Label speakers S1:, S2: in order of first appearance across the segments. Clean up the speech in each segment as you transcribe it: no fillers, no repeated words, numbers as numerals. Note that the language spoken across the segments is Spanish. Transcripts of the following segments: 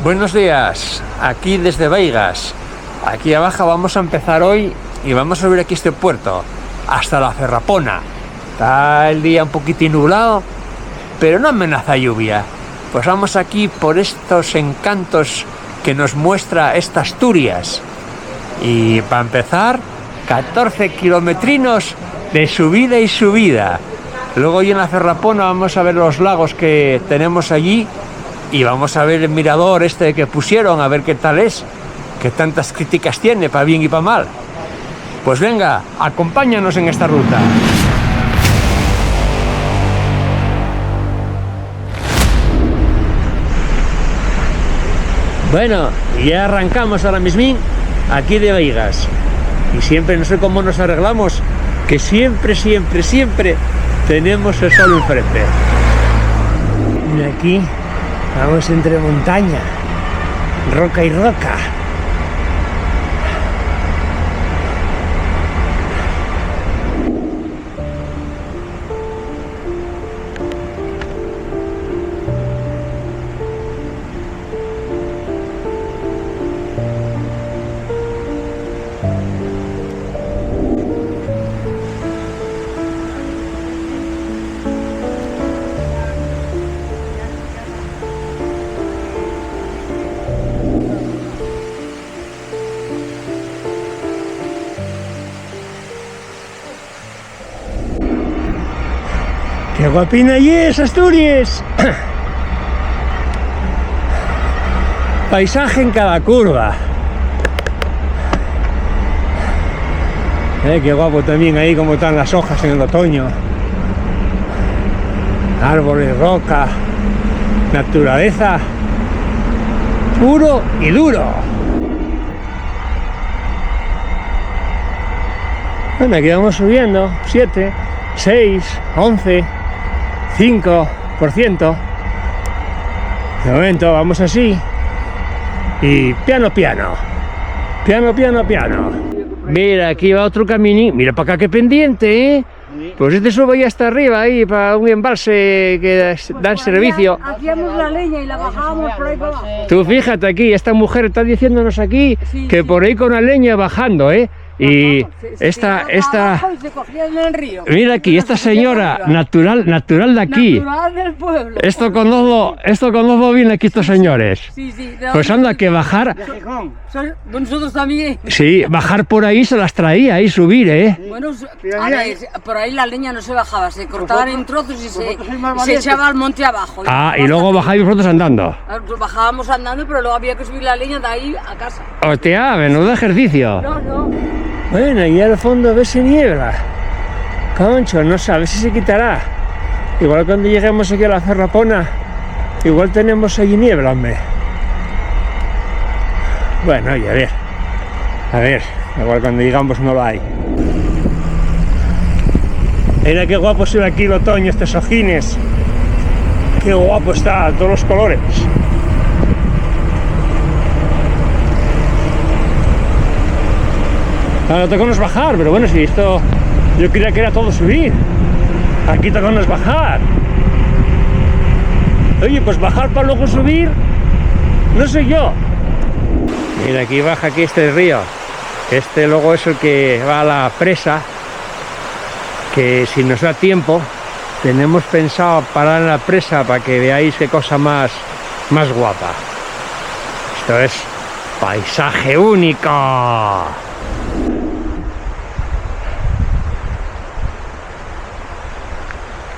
S1: Buenos días, aquí desde Veigas. Aquí abajo vamos a empezar hoy y vamos a subir aquí este puerto hasta la Ferrapona. Está el día un poquitín nublado, pero no amenaza lluvia. Pues vamos aquí por estos encantos que nos muestra esta Asturias. Y para empezar, 14 kilometrinos de subida y subida. Luego hoy en la Ferrapona vamos a ver los lagos que tenemos allí y vamos a ver el mirador este que pusieron, a ver qué tal es, que tantas críticas tiene, para bien y para mal. Pues venga, acompáñanos en esta ruta. Bueno, ya arrancamos ahora mismo aquí de Veigas. Y siempre, no sé cómo nos arreglamos, que siempre tenemos el sol enfrente. Y aquí vamos entre montaña, roca y roca. ¡Qué guapina allí es Asturias! Paisaje en cada curva. Qué guapo también ahí como están las hojas en el otoño. Árboles, roca, naturaleza, puro y duro. Bueno, aquí vamos subiendo, 7, 6, 11... 5%. De momento vamos así y piano. Mira, aquí va otro camino. Mira para acá qué pendiente, ¿eh? Pues este sube ya hasta arriba ahí para un embalse que dan servicio.
S2: Hacíamos la leña y la bajábamos por ahí para abajo.
S1: Tú fíjate aquí, esta mujer está diciéndonos aquí que por ahí con la leña bajando, ¿eh? Y esta, mira aquí, esta señora natural de aquí.
S2: Natural del pueblo.
S1: Esto conozco bien aquí estos señores.
S2: Sí,
S1: Pues anda, que bajar.
S2: Nosotros también.
S1: Sí, bajar por ahí se las traía y subir, ¿eh?
S2: Bueno, a ver, por ahí la leña no se bajaba, se cortaban en trozos y se echaba al monte abajo.
S1: Ah, y luego bajáis vosotros andando.
S2: Bajábamos andando, pero luego había que subir la leña de ahí a casa.
S1: Hostia, menudo ejercicio.
S2: No.
S1: Bueno, y al fondo ves niebla. Concho, no sabes si se quitará. Igual cuando lleguemos aquí a la Ferrapona, igual tenemos allí niebla, hombre. Bueno, y a ver, igual cuando llegamos no lo hay. Mira qué guapo se ve aquí el otoño, estos ojines. Qué guapo está, todos los colores. Ahora toca bajar, pero bueno, si esto yo creía que era todo subir. Aquí toca bajar. Oye, pues bajar para luego subir, no sé yo. Mira, aquí baja aquí este río. Este luego es el que va a la presa, que si nos da tiempo, tenemos pensado parar en la presa para que veáis qué cosa más guapa. Esto es paisaje único.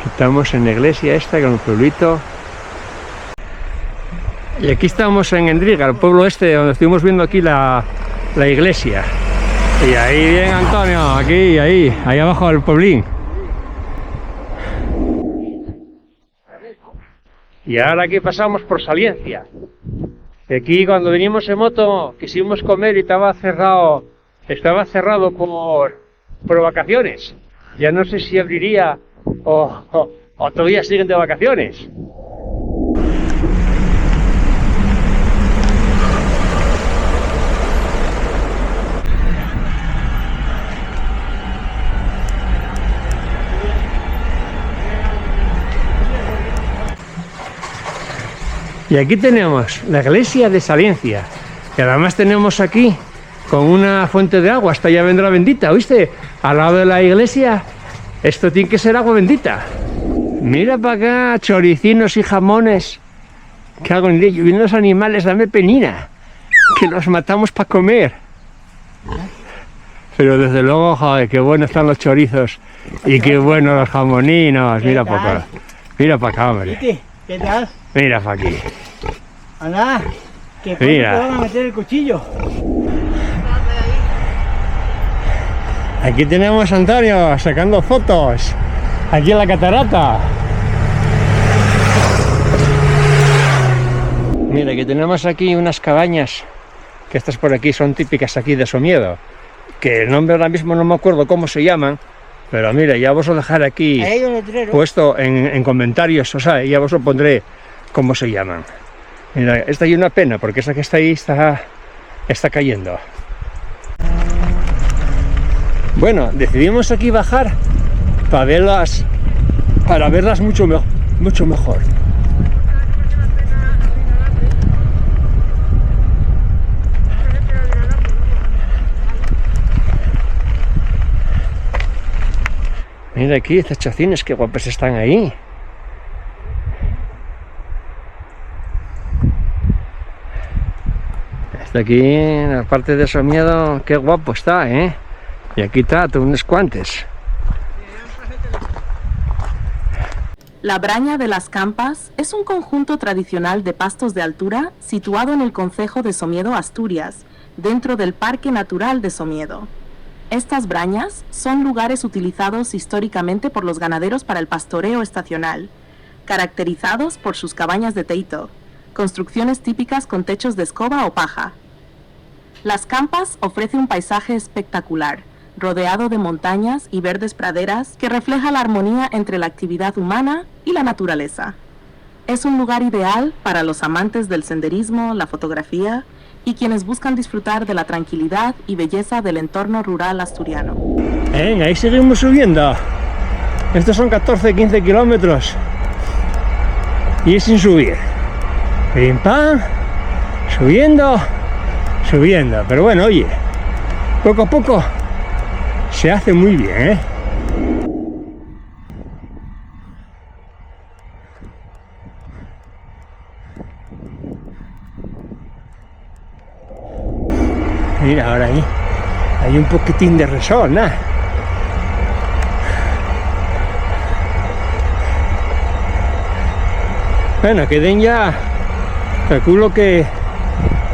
S1: Estamos en la iglesia esta, con el pueblito. Y aquí estamos en Endriga, el pueblo este, donde estuvimos viendo aquí la iglesia. Y ahí bien Antonio, aquí, ahí abajo del pueblín. Y ahora aquí pasamos por Saliencia. Aquí cuando venimos en moto quisimos comer y estaba cerrado por vacaciones. Ya no sé si abriría o todavía siguen de vacaciones. Y aquí tenemos la iglesia de Saliencia, que además tenemos aquí con una fuente de agua, hasta ya vendrá bendita, ¿oíste? Al lado de la iglesia, esto tiene que ser agua bendita. Mira para acá, choricinos y jamones. ¿Qué hago en ello? Vienen los animales, dame penina, que los matamos para comer. Pero desde luego, joder, qué buenos están los chorizos y qué buenos los jamoninos. Mira para acá, mira para acá, hombre.
S3: ¿Qué tal?
S1: Mira para aquí.
S3: Anda, que pronto
S1: Mira.
S3: te van a meter el cuchillo.
S1: Aquí tenemos a Antonio sacando fotos, aquí en la catarata. Mira, que tenemos aquí unas cabañas, que estas por aquí son típicas aquí de Somiedo, que el nombre ahora mismo no me acuerdo cómo se llaman, pero mira, ya os lo dejaré aquí
S3: Ahí hay un letrero.
S1: puesto en comentarios, o sea, ya os lo pondré cómo se llaman. Mira, esta hay una pena, porque esa que está ahí está cayendo. Bueno, decidimos aquí bajar para verlas mucho mejor. Mira aquí, estas chacines, qué guapas están ahí. Está aquí en la parte de Somiedo, qué guapo está, ¿eh? Y aquí está, unos cuantos.
S4: La Braña de las Campas es un conjunto tradicional de pastos de altura situado en el concejo de Somiedo, Asturias, dentro del Parque Natural de Somiedo. Estas brañas son lugares utilizados históricamente por los ganaderos para el pastoreo estacional, caracterizados por sus cabañas de teito, construcciones típicas con techos de escoba o paja. Las Campas ofrece un paisaje espectacular, rodeado de montañas y verdes praderas que refleja la armonía entre la actividad humana y la naturaleza. Es un lugar ideal para los amantes del senderismo, la fotografía y quienes buscan disfrutar de la tranquilidad y belleza del entorno rural asturiano.
S1: Venga, ahí seguimos subiendo. Estos son 14-15 kilómetros. Y es sin subir. Pim pam, subiendo. Pero bueno, oye, poco a poco se hace muy bien, ¿eh? Mira, ahora ahí hay un poquitín de resol, ¿no? Bueno, queden ya, calculo que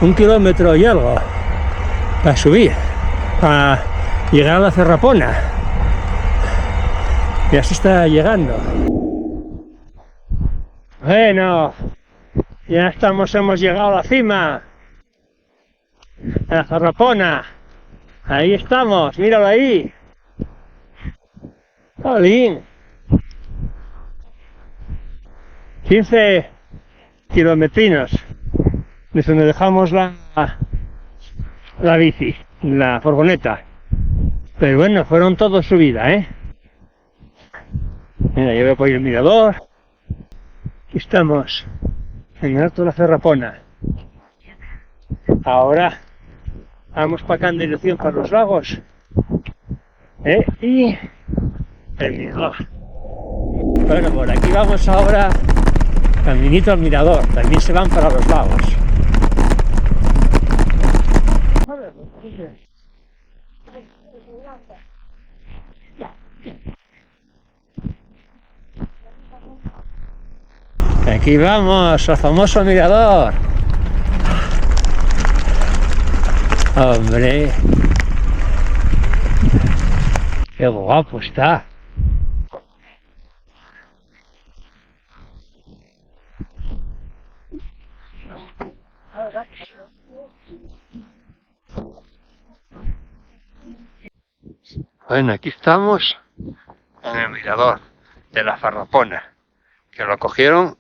S1: 1 kilómetro y algo para subir, para llegar a la Ferrapona. Ya se está llegando. Bueno, ya hemos llegado a la cima. A la Ferrapona. Ahí estamos, míralo ahí. ¡Jolín! 15 kilometrinos desde donde dejamos la bici, la furgoneta. Pero bueno, fueron todos subida, ¿eh? Mira, yo veo por ahí el mirador. Aquí estamos, en el alto de la Ferrapona. Ahora vamos para acá en dirección para los lagos. Y el mirador. Bueno, por aquí vamos ahora, caminito al mirador. También se van para los lagos. Aquí vamos, al famoso mirador. Hombre, qué guapo está. Bueno, aquí estamos en el mirador de la Ferrapona, que lo cogieron,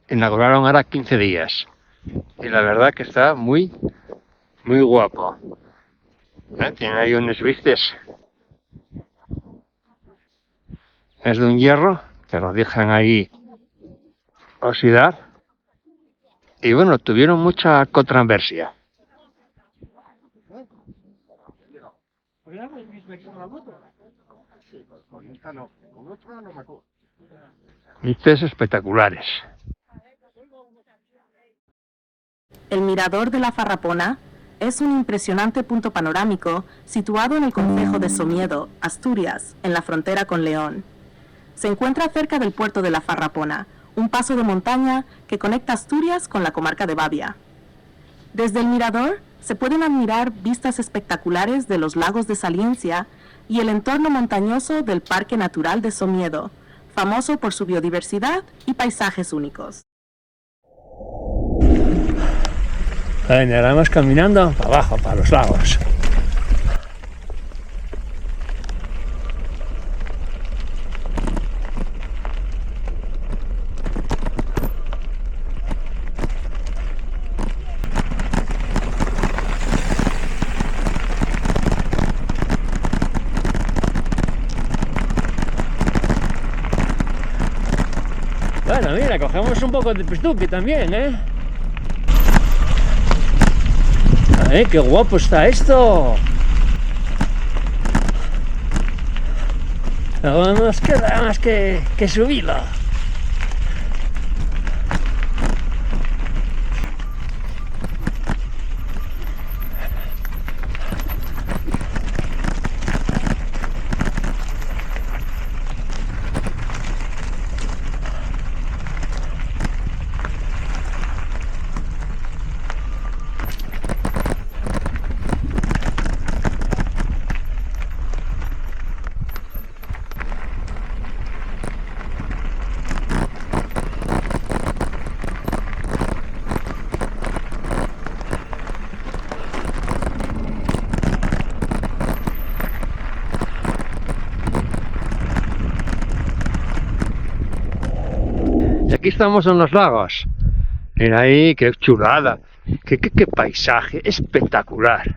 S1: inauguraron ahora 15 días. Y la verdad que está muy guapo. Tiene ahí unos vistes. Es de un hierro, que lo dejan ahí oxidar. y bueno, tuvieron mucha controversia. Vistas espectaculares.
S4: El Mirador de la Farrapona es un impresionante punto panorámico situado en el concejo de Somiedo, Asturias, en la frontera con León. Se encuentra cerca del puerto de la Farrapona, un paso de montaña que conecta Asturias con la comarca de Babia. Desde el mirador se pueden admirar vistas espectaculares de los lagos de Saliencia y el entorno montañoso del Parque Natural de Somiedo, famoso por su biodiversidad y paisajes únicos.
S1: Bueno, ahora vamos caminando para abajo, para los lagos. Bueno, mira, cogemos un poco de pistuque también, ¿eh? ¡Qué guapo está esto! No nos queda más que subirlo. Y aquí estamos en los lagos. Mira ahí, qué chulada. Qué paisaje espectacular.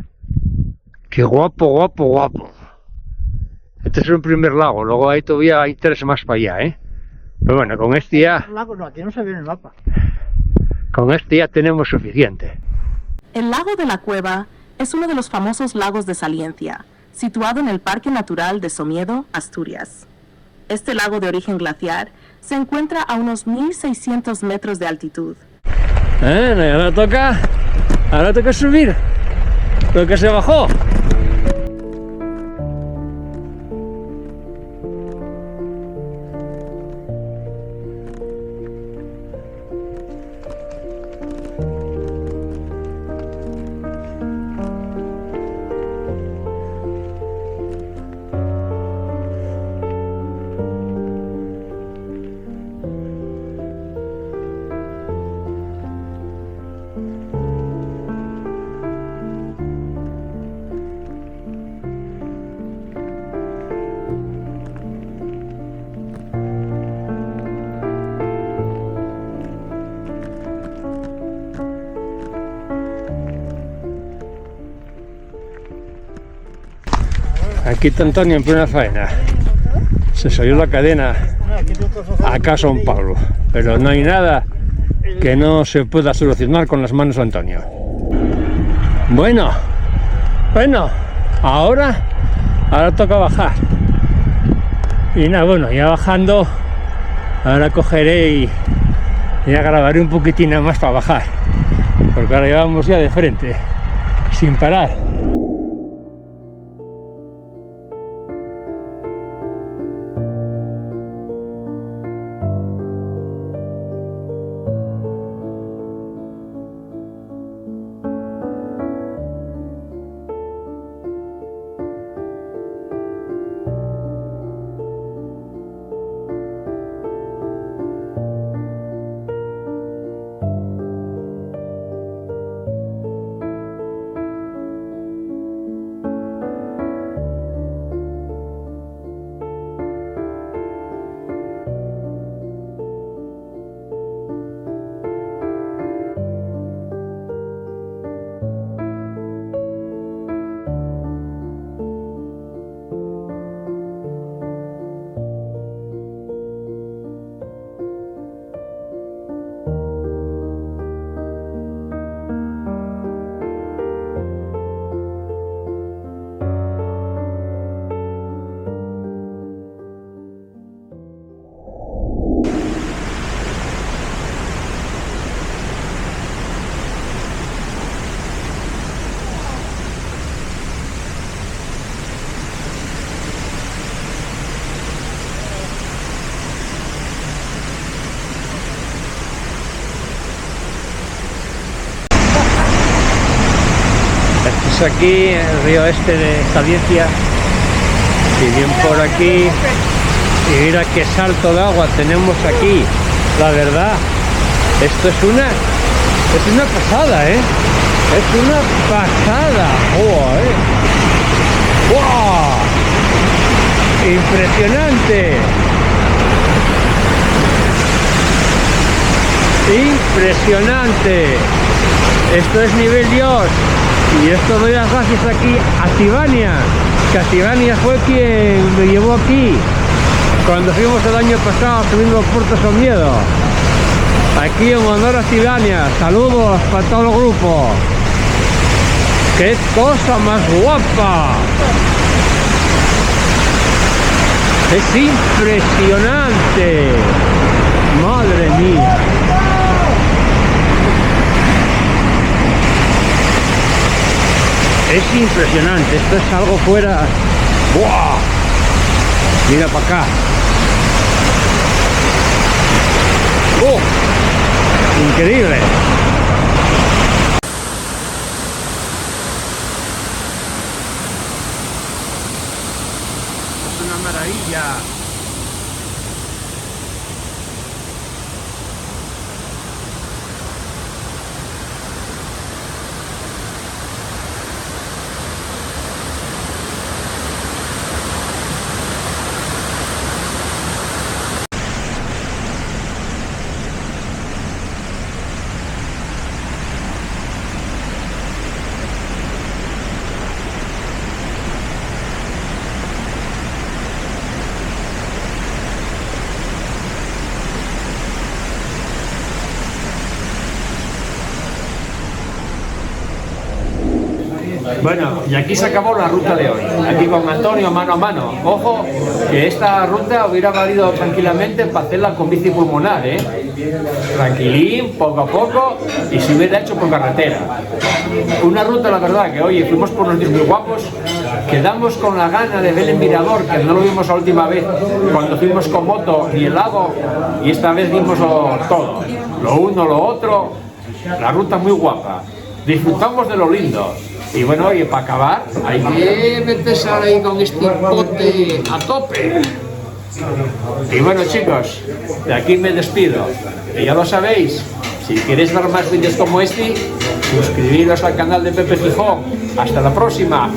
S1: Qué guapo, guapo, guapo. Este es un primer lago, luego ahí todavía hay tres más para allá, ¿eh? Pero bueno, con este ya...
S3: Lago no, aquí no se ve en el mapa.
S1: Con este ya tenemos suficiente.
S4: El lago de la Cueva es uno de los famosos lagos de Saliencia, situado en el Parque Natural de Somiedo, Asturias. Este lago de origen glaciar se encuentra a unos 1.600 metros de altitud.
S1: Ahora toca subir lo que se bajó. Aquí está Antonio en plena faena. Se salió la cadena acá a San Pablo, pero no hay nada que no se pueda solucionar con las manos de Antonio. Bueno, ahora toca bajar. Y nada, bueno, ya bajando, ahora cogeré y ya grabaré un poquitín más para bajar, porque ahora llevamos ya de frente, sin parar. aquí, el río este de Saliencia, y bien por aquí, y mira qué salto de agua tenemos aquí. La verdad, esto es una pasada, ¿eh? Es una pasada. ¡Wow! Impresionante. Impresionante. Esto es nivel Dios. Y esto doy las gracias aquí a Tibania, que a Tibania fue quien me llevó aquí cuando fuimos el año pasado subiendo Puerto Somiedo. Aquí en honor a Tibania. Saludos para todo el grupo. ¡Qué cosa más guapa! Es impresionante. Madre mía. Es impresionante. Esto es algo fuera. ¡Buah! Mira para acá. ¡Oh! Increíble. Es una maravilla. Bueno, y aquí se acabó la ruta de hoy, aquí con Antonio mano a mano. Ojo, que esta ruta hubiera valido tranquilamente para hacerla con bici pulmonar, ¿eh? Tranquilín, poco a poco, y se hubiera hecho por carretera. Una ruta, la verdad, que oye, fuimos por unos días muy guapos, quedamos con la gana de ver el mirador, que no lo vimos la última vez, cuando fuimos con moto y el lago, y esta vez vimos todo, lo uno, lo otro, la ruta muy guapa. Disfrutamos de lo lindo. Y bueno, oye, para acabar, hay que meterse ahí con este pote a tope. Y bueno, chicos, de aquí me despido. Y ya lo sabéis, si queréis ver más vídeos como este, suscribiros al canal de Pepe Gijón. Hasta la próxima.